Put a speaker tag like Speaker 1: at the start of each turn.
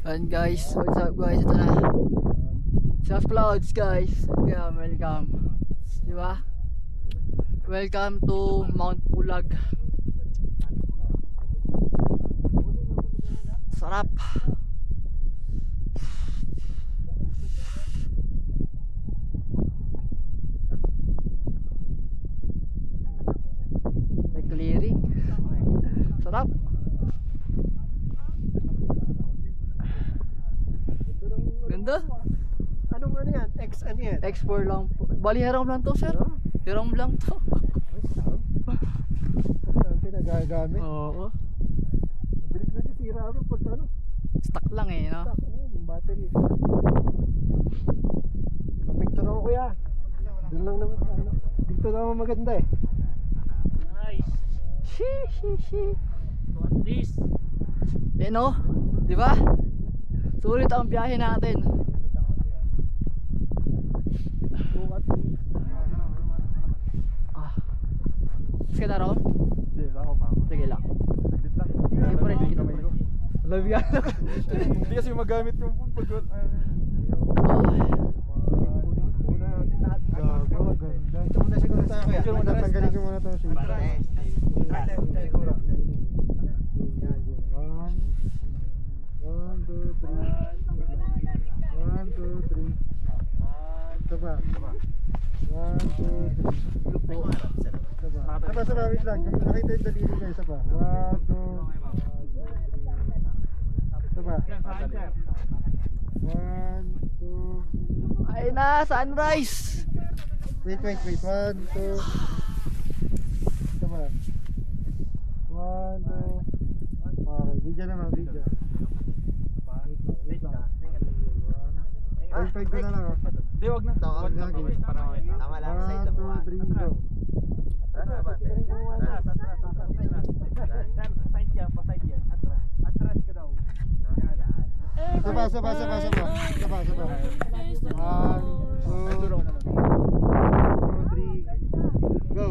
Speaker 1: And guys, what's up guys? Ito na Self Clouds guys. Welcome. Diba? Welcome to Mount Pulag. Sarap. May clearing. Sarap. Ganda.
Speaker 2: Anong ano yan? Ano yan?
Speaker 1: X4 lang po. Bali hiram lang to sir. Hiram lang to.
Speaker 2: Saan pinagagamit?
Speaker 1: Oo.
Speaker 2: Bilis na sisira ano pag ano?
Speaker 1: Stock lang eh, no?
Speaker 2: Yung battery. Papicture ako kuya. Doon lang naman sa ano. Dito naman maganda eh.
Speaker 3: Nice.
Speaker 1: Shi.
Speaker 3: What this?
Speaker 1: Eh no? Di ba? Sulit ang biyahe natin. Sige na Ron?
Speaker 2: Hindi, ako pa.
Speaker 1: Sige lang.
Speaker 2: Saglit lang.
Speaker 1: Sige pa rin.
Speaker 2: Love yan. Hindi kasi magamit yung phone pag una natin lahat. Gago, ganda. Ito muna siguro tayo kuya. Ito muna, tanggalin ko muna ito. Siguro. One, two, three. One, two, three. Ito ba? One, two, three. Saba, wait lang. Nakita yung daliri niya. Isa pa. One, two. Ito ba? One, two.
Speaker 1: Ay na, sunrise!
Speaker 2: Wait. One, two. Ito ba? One, two. Okay, video naman, video. Wait lang. Wait ko na lang.
Speaker 3: Hindi, wag na.
Speaker 2: Wag na.
Speaker 3: Tama lang sa ito mo.
Speaker 2: 1, 2, 3, go.
Speaker 3: Atras ka daw.
Speaker 2: Saba. 1, 2, 3, go.